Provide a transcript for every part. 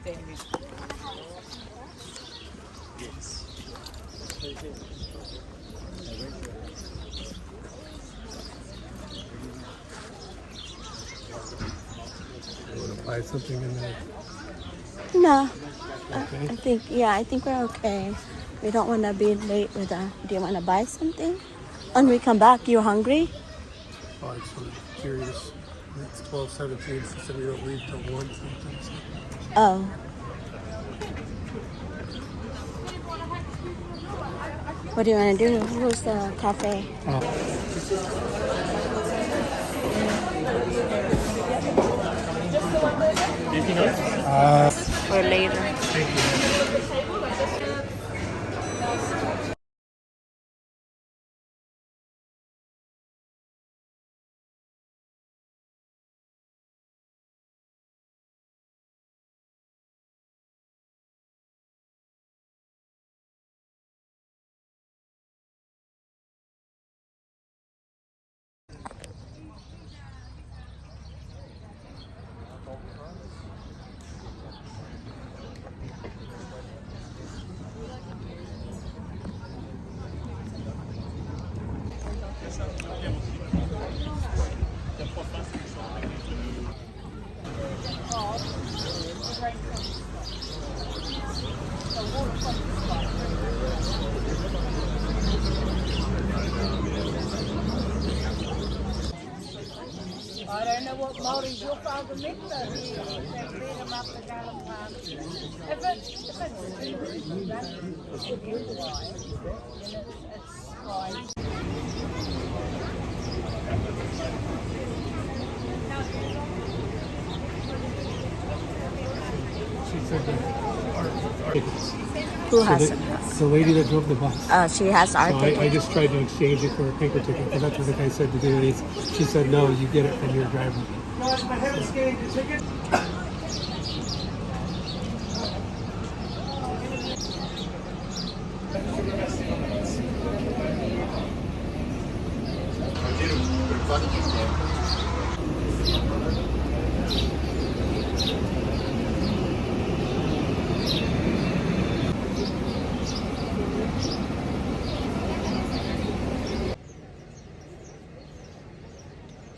You want to buy something in there? No. Okay. I think we're okay. We don't want to be late with do you want to buy something? When we come back, you hungry? Oh, I just was curious. It's 12:17, so she said we don't leave till 1 sometimes. Oh. What do you want to do? Where's the cafe? Anything else? Or later? Thank you. I don't know what Mauri's your father meant though. He beat him up the gallon pan. If it's fine. She said that our tickets. Who has it? The lady that drove the bus. She has our So ticket. I just tried to exchange it for a paper ticket because that's what the guy said to do. She said, no, you get it from your driver. Guys, I haven't scanned your ticket.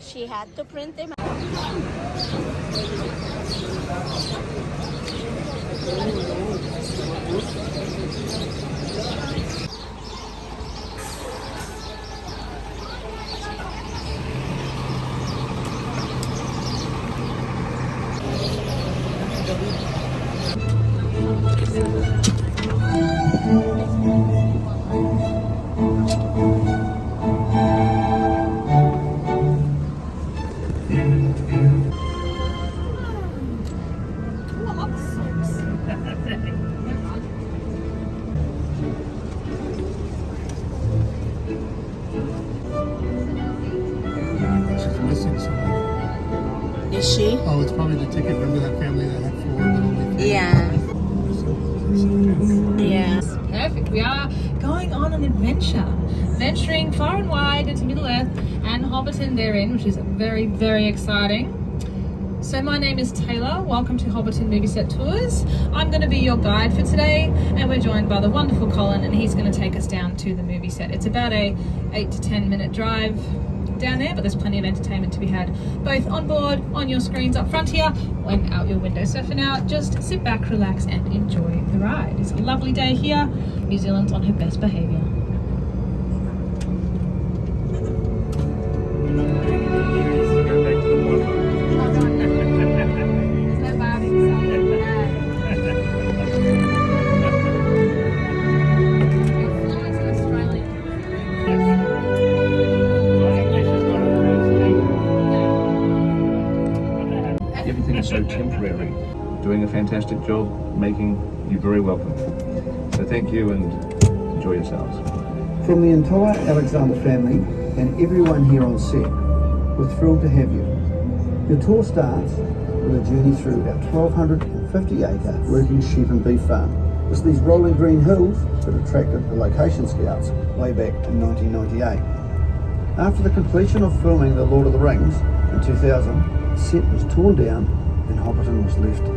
She had to print them out. She's missing someone. Is she? Oh, it's probably the ticket. Remember that family that had 4 but only 3? Yeah. Yeah. Perfect. We are going on an adventure, venturing far and wide into Middle Earth and Hobbiton therein, which is very, very exciting. So my name is Taylor. Welcome to Hobbiton Movie Set Tours. I'm going to be your guide for today, and we're joined by the wonderful Colin, and he's going to take us down to the movie set. It's about a 8 to 10 minute drive down there, but there's plenty of entertainment to be had both on board, on your screens up front here, and out your window. So for now, just sit back, relax, and enjoy the ride. It's a lovely day here. New Zealand's on her best behaviour. Everything is so temporary. Doing a fantastic job, making you very welcome. So thank you and enjoy yourselves. From the entire Alexander family and everyone here on set, we're thrilled to have you. Your tour starts with a journey through our 1,250-acre working sheep and beef farm. It's these rolling green hills that attracted the location scouts way back in 1998. After the completion of filming The Lord of the Rings in 2000, the set was torn down and Hobbiton was left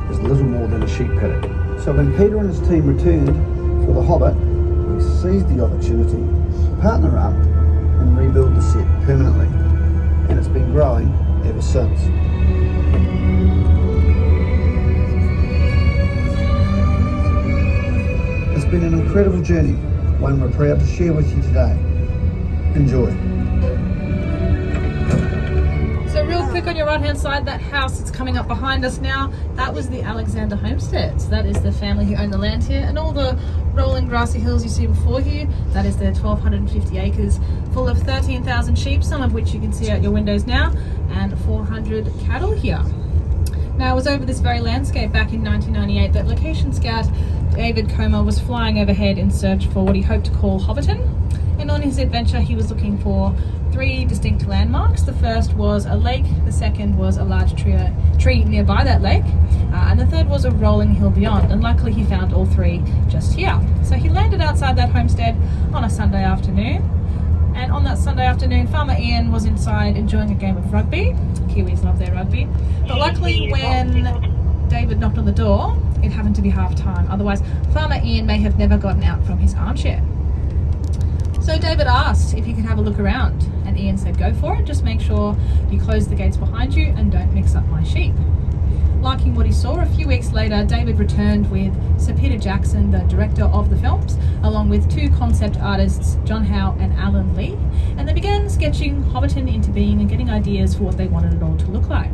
as little more than a sheep paddock. So when Peter and his team returned for The Hobbit, we seized the opportunity to partner up and rebuild the set permanently. And it's been growing ever since. It's been an incredible journey, one we're proud to share with you today. Enjoy. So real quick on your right hand side, that house that's coming up behind us now, that was the Alexander homesteads. That is the family who owned the land here, and all the rolling grassy hills you see before you, that is their 1,250 acres full of 13,000 sheep, some of which you can see out your windows now, and 400 cattle here. Now, it was over this very landscape back in 1998 that location scout David Comer was flying overhead in search for what he hoped to call Hobbiton. And on his adventure, he was looking for 3 distinct landmarks. The first was a lake, the second was a large tree nearby that lake, and the third was a rolling hill beyond. And luckily, he found all 3 just here. So he landed outside that homestead on a Sunday afternoon. And on that Sunday afternoon, Farmer Ian was inside enjoying a game of rugby. Kiwis love their rugby. But luckily, when David knocked on the door, it happened to be half time. Otherwise, Farmer Ian may have never gotten out from his armchair. So David asked if he could have a look around, and Ian said, go for it, just make sure you close the gates behind you and don't mix up my sheep. Liking what he saw, a few weeks later, David returned with Sir Peter Jackson, the director of the films, along with 2 concept artists, John Howe and Alan Lee, and they began sketching Hobbiton into being and getting ideas for what they wanted it all to look like.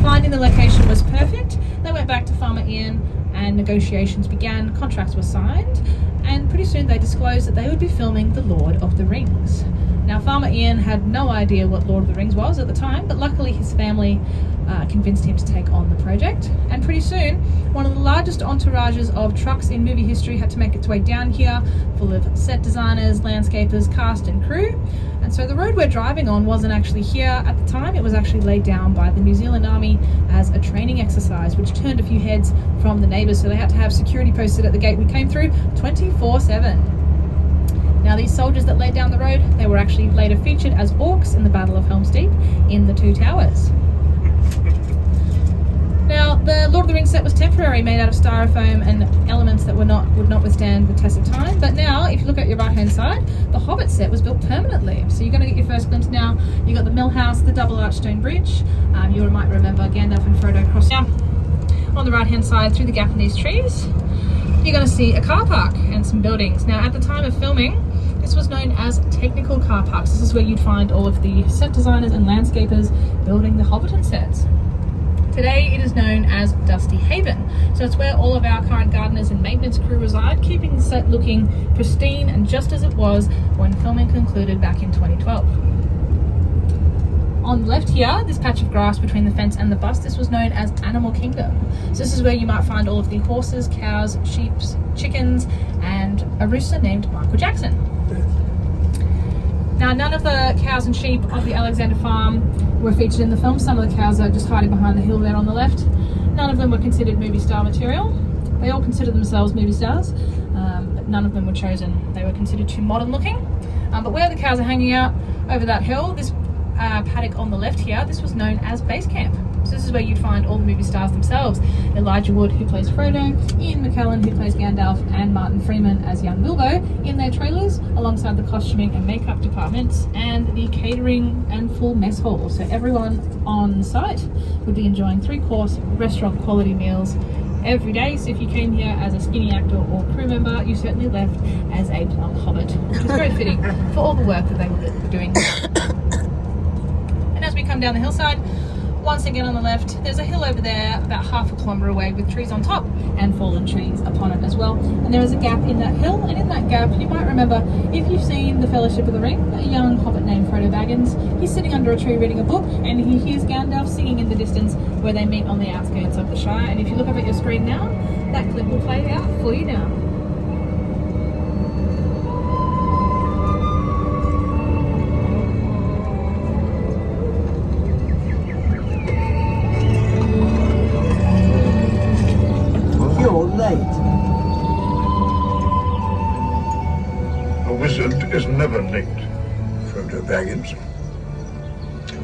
Finding the location was perfect, they went back to Farmer Ian and negotiations began, contracts were signed, and pretty soon they disclosed that they would be filming The Lord of the Rings. Now, Farmer Ian had no idea what Lord of the Rings was at the time, but luckily his family convinced him to take on the project. And pretty soon, one of the largest entourages of trucks in movie history had to make its way down here, full of set designers, landscapers, cast and crew. And so the road we're driving on wasn't actually here at the time, it was actually laid down by the New Zealand Army as a training exercise, which turned a few heads from the neighbours, so they had to have security posted at the gate we came through 24/7. Now, these soldiers that laid down the road, they were actually later featured as orcs in the Battle of Helm's Deep in the 2 Towers. Now, the Lord of the Rings set was temporary, made out of styrofoam and elements that would not withstand the test of time. But now, if you look at your right-hand side, the Hobbit set was built permanently. So you're going to get your first glimpse now. You got the mill house, the double arched stone bridge. You might remember Gandalf and Frodo crossing. Now, on the right-hand side, through the gap in these trees, you're going to see a car park and some buildings. Now, at the time of filming, this was known as technical car parks. This is where you'd find all of the set designers and landscapers building the Hobbiton sets. Today it is known as Dusty Haven, so it's where all of our current gardeners and maintenance crew reside, keeping the set looking pristine and just as it was when filming concluded back in 2012. On the left here, this patch of grass between the fence and the bus, this was known as Animal Kingdom. So this is where you might find all of the horses, cows, sheep, chickens, and a rooster named Michael Jackson. Now, none of the cows and sheep of the Alexander farm were featured in the film. Some of the cows are just hiding behind the hill there on the left. None of them were considered movie star material. They all considered themselves movie stars, but none of them were chosen. They were considered too modern looking. But where the cows are hanging out over that hill, this paddock on the left here, this was known as base camp. So this is where you'd find all the movie stars themselves. Elijah Wood, who plays Frodo, Ian McKellen, who plays Gandalf, and Martin Freeman as young Bilbo in their trailers, alongside the costuming and makeup departments and the catering and full mess hall. So everyone on site would be enjoying 3-course restaurant quality meals every day. So if you came here as a skinny actor or crew member, you certainly left as a plump hobbit, which is very fitting for all the work that they were doing. And as we come down the hillside, once again on the left, there's a hill over there about half a kilometre away with trees on top and fallen trees upon it as well. And there is a gap in that hill, and in that gap you might remember, if you've seen The Fellowship of the Ring, a young hobbit named Frodo Baggins, he's sitting under a tree reading a book and he hears Gandalf singing in the distance where they meet on the outskirts of the Shire. And if you look up at your screen now, that clip will play out for you now. A wizard is never late, Frodo Baggins.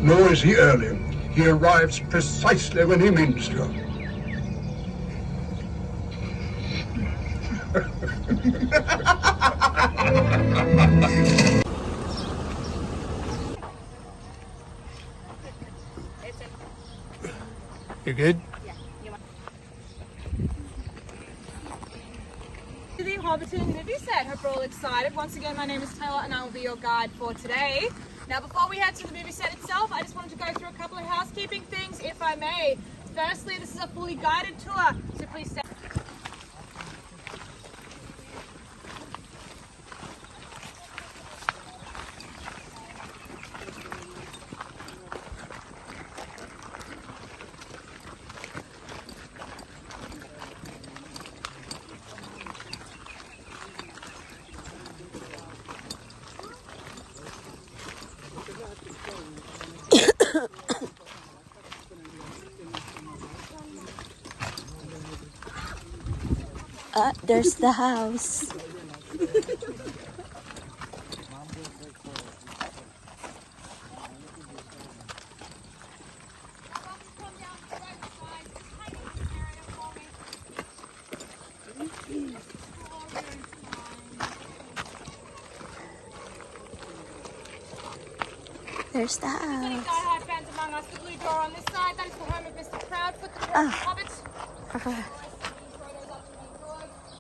Nor is he early. He arrives precisely when he means to. You're good? To the Hobbiton movie set. Hope you're all excited. Once again, my name is Taylor and I will be your guide for today. Now, before we head to the movie set itself, I just wanted to go through a couple of housekeeping things, if I may. Firstly, this is a fully guided tour, so please stay. There's the house. There's the Any house. die-hard fans among us, the blue door on this side, that is the home of Mr. Proudfoot, the Hobbit.